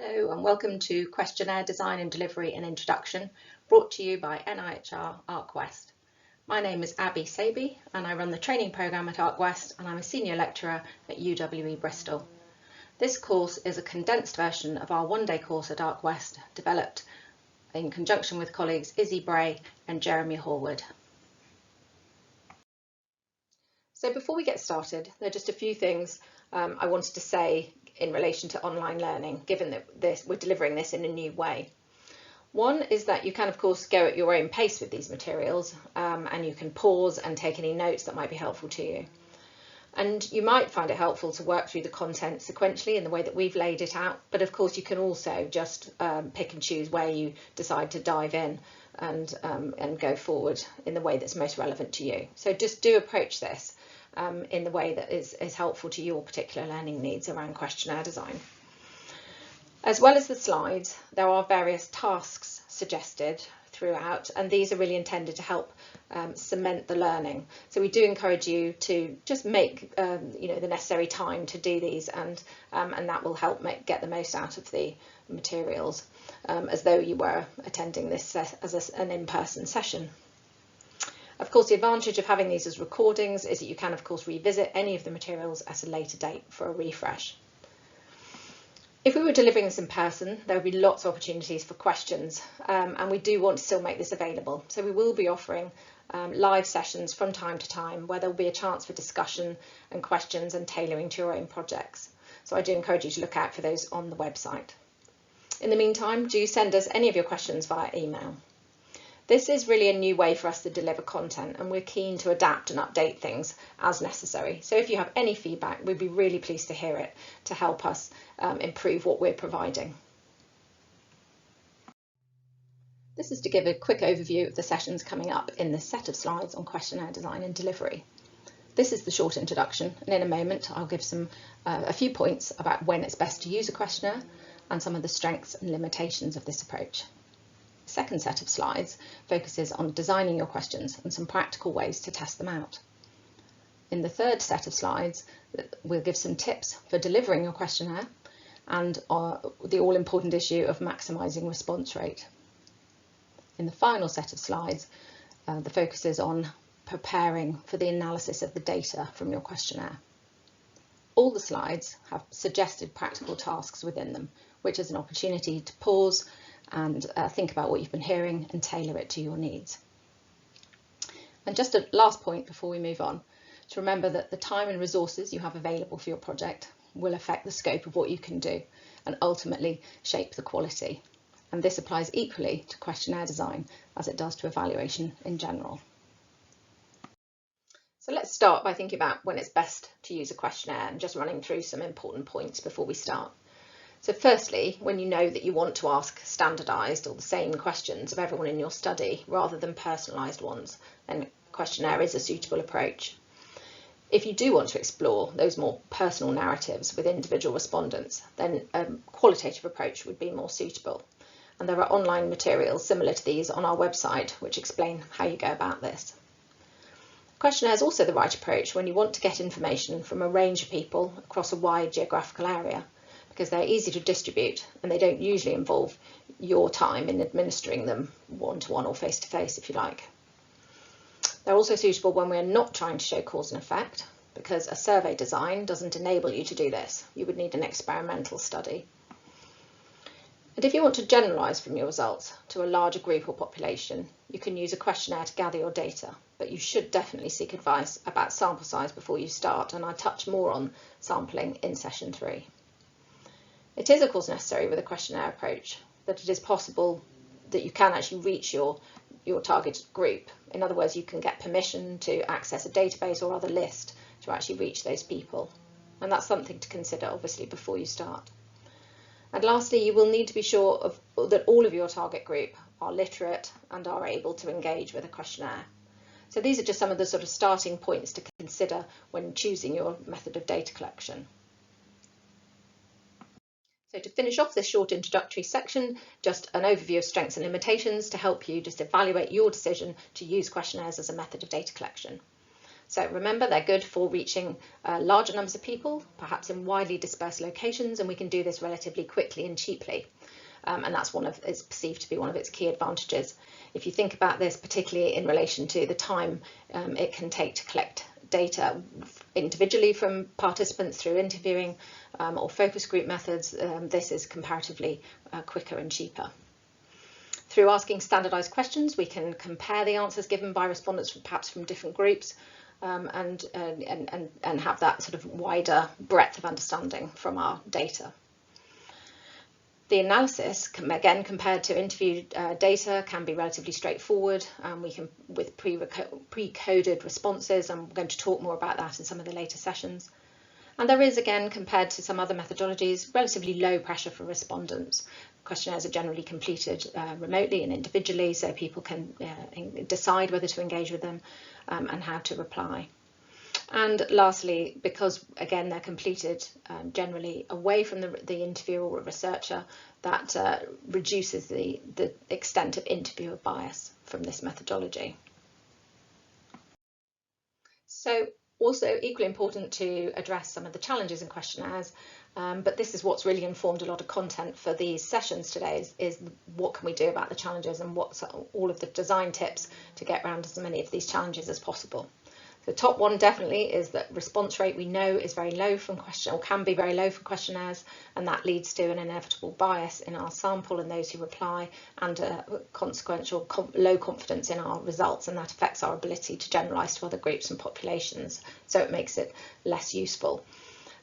Hello and welcome to Questionnaire Design and Delivery and Introduction, brought to you by NIHR ArcWest. My name is Abby Saby and I run the training programme at ArcWest and I'm a senior lecturer at UWE Bristol. This course is a condensed version of our one-day course at ArcWest, developed in conjunction with colleagues Izzy Bray and Jeremy Horwood. So before we get started, there are just a few things I wanted to say in relation to online learning, given that we're delivering this in a new way. One is that you can, of course, go at your own pace with these materials, and you can pause and take any notes that might be helpful to you. And you might find it helpful to work through the content sequentially in the way that we've laid it out, but of course you can also just pick and choose where you decide to dive in and go forward in the way that's most relevant to you. So just do approach this in the way that is helpful to your particular learning needs around questionnaire design. As well as the slides, there are various tasks suggested throughout, and these are really intended to help cement the learning. So we do encourage you to just make the necessary time to do these, and that will help get the most out of the materials, as though you were attending this as an in-person session. Of course, the advantage of having these as recordings is that you can, of course, revisit any of the materials at a later date for a refresh. If we were delivering this in person, there would be lots of opportunities for questions, and we do want to still make this available. So we will be offering live sessions from time to time where there will be a chance for discussion and questions and tailoring to your own projects. So I do encourage you to look out for those on the website. In the meantime, do send us any of your questions via email. This is really a new way for us to deliver content, and we're keen to adapt and update things as necessary. So if you have any feedback, we'd be really pleased to hear it to help us improve what we're providing. This is to give a quick overview of the sessions coming up in this set of slides on questionnaire design and delivery. This is the short introduction, and in a moment I'll give a few points about when it's best to use a questionnaire and some of the strengths and limitations of this approach. The second set of slides focuses on designing your questions and some practical ways to test them out. In the third set of slides, we'll give some tips for delivering your questionnaire and the all-important issue of maximising response rate. In the final set of slides, the focus is on preparing for the analysis of the data from your questionnaire. All the slides have suggested practical tasks within them, which is an opportunity to pause and think about what you've been hearing and tailor it to your needs. And just a last point before we move on, to remember that the time and resources you have available for your project will affect the scope of what you can do and ultimately shape the quality. And this applies equally to questionnaire design as it does to evaluation in general. So let's start by thinking about when it's best to use a questionnaire and just running through some important points before we start. So firstly, when you know that you want to ask standardised or the same questions of everyone in your study rather than personalised ones, then a questionnaire is a suitable approach. If you do want to explore those more personal narratives with individual respondents, then a qualitative approach would be more suitable. And there are online materials similar to these on our website which explain how you go about this. Questionnaire is also the right approach when you want to get information from a range of people across a wide geographical area, because they're easy to distribute and they don't usually involve your time in administering them one-to-one or face-to-face, if you like. They're also suitable when we're not trying to show cause and effect, because a survey design doesn't enable you to do this. You would need an experimental study. And if you want to generalise from your results to a larger group or population, you can use a questionnaire to gather your data, but you should definitely seek advice about sample size before you start, and I'll touch more on sampling in session 3. It is of course necessary with a questionnaire approach that it is possible that you can actually reach your target group. In other words, you can get permission to access a database or other list to actually reach those people. And that's something to consider obviously before you start. And lastly, you will need to be sure that all of your target group are literate and are able to engage with a questionnaire. So these are just some of the sort of starting points to consider when choosing your method of data collection. So to finish off this short introductory section, just an overview of strengths and limitations to help you just evaluate your decision to use questionnaires as a method of data collection. So remember, they're good for reaching larger numbers of people, perhaps in widely dispersed locations, and we can do this relatively quickly and cheaply. And that's it's perceived to be one of its key advantages. If you think about this, particularly in relation to the time it can take to collect data individually from participants through interviewing or focus group methods, this is comparatively quicker and cheaper. Through asking standardised questions, we can compare the answers given by respondents perhaps from different groups and have that sort of wider breadth of understanding from our data. The analysis, again, compared to interview data, can be relatively straightforward. We can, with pre-coded responses, and we're going to talk more about that in some of the later sessions. And there is, again, compared to some other methodologies, relatively low pressure for respondents. Questionnaires are generally completed remotely and individually, so people can decide whether to engage with them and how to reply. And lastly, because again they're completed generally away from the interviewer or researcher, that reduces the extent of interviewer bias from this methodology. So also equally important to address some of the challenges in questionnaires, but this is what's really informed a lot of content for these sessions today, is what can we do about the challenges and what's all of the design tips to get around as many of these challenges as possible. The top one definitely is that response rate we know is very low from can be very low for questionnaires, and that leads to an inevitable bias in our sample and those who reply, and a consequential low confidence in our results, and that affects our ability to generalise to other groups and populations, so it makes it less useful.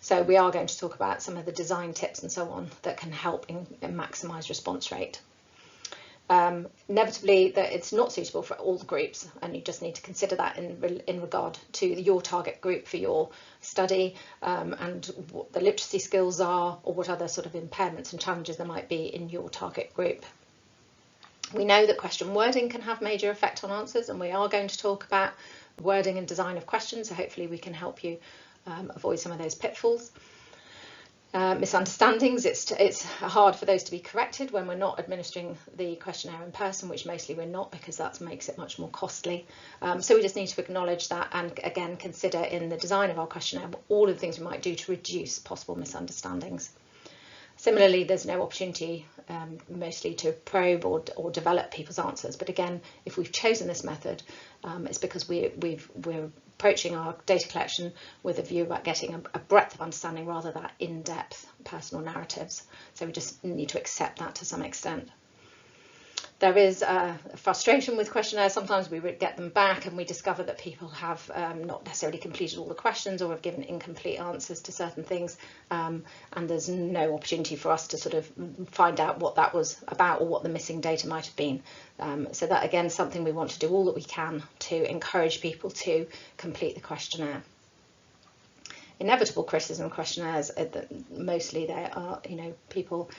So we are going to talk about some of the design tips and so on that can help in maximise response rate. Inevitably, that it's not suitable for all the groups, and you just need to consider that in regard to your target group for your study, and what the literacy skills are, or what other sort of impairments and challenges there might be in your target group. We know that question wording can have major effect on answers, and we are going to talk about wording and design of questions, so hopefully we can help you avoid some of those pitfalls. Misunderstandings, it's hard for those to be corrected when we're not administering the questionnaire in person, which mostly we're not, because that makes it much more costly. So we just need to acknowledge that, and again consider in the design of our questionnaire all of the things we might do to reduce possible misunderstandings. Similarly, there's no opportunity mostly to probe or develop people's answers, but again, if we've chosen this method, it's because we're approaching our data collection with a view about getting a breadth of understanding rather than in-depth personal narratives. So we just need to accept that to some extent. There is frustration with questionnaires. Sometimes we get them back and we discover that people have not necessarily completed all the questions, or have given incomplete answers to certain things, and there's no opportunity for us to sort of find out what that was about or what the missing data might have been. So that again is something we want to do all that we can to encourage people to complete the questionnaire. Inevitable criticism of questionnaires, mostly they are, people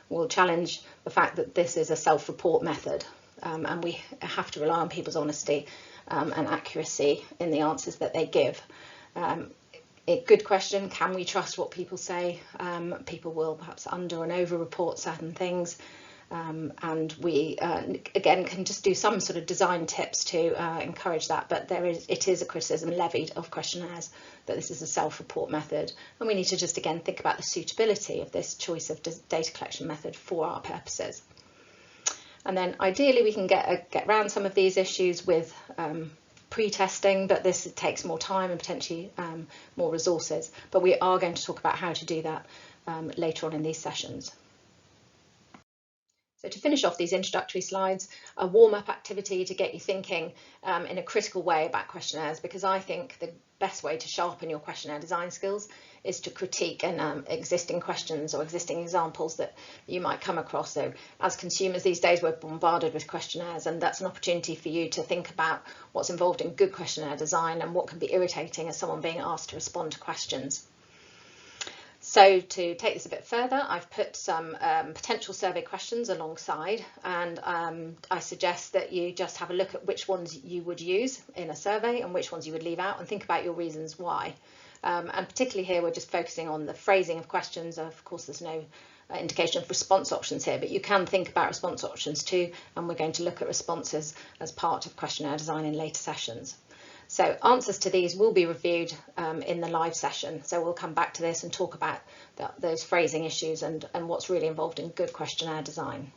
will challenge the fact that this is a self-report method, and we have to rely on people's honesty and accuracy in the answers that they give. A good question, can we trust what people say? People will perhaps under and over report certain things, and we again can just do some sort of design tips to encourage that, but it is a criticism levied of questionnaires that this is a self-report method, and we need to just again think about the suitability of this choice of data collection method for our purposes. And then ideally we can get around some of these issues with pre-testing, but this takes more time and potentially more resources, but we are going to talk about how to do that later on in these sessions. So to finish off these introductory slides, a warm-up activity to get you thinking in a critical way about questionnaires, because I think the best way to sharpen your questionnaire design skills is to critique existing questions or existing examples that you might come across. So as consumers these days, we're bombarded with questionnaires, and that's an opportunity for you to think about what's involved in good questionnaire design and what can be irritating as someone being asked to respond to questions. So to take this a bit further, I've put some potential survey questions alongside, and I suggest that you just have a look at which ones you would use in a survey and which ones you would leave out, and think about your reasons why. And particularly here, we're just focusing on the phrasing of questions. Of course, there's no indication of response options here, but you can think about response options too, and we're going to look at responses as part of questionnaire design in later sessions. So answers to these will be reviewed in the live session. So we'll come back to this and talk about those phrasing issues and what's really involved in good questionnaire design.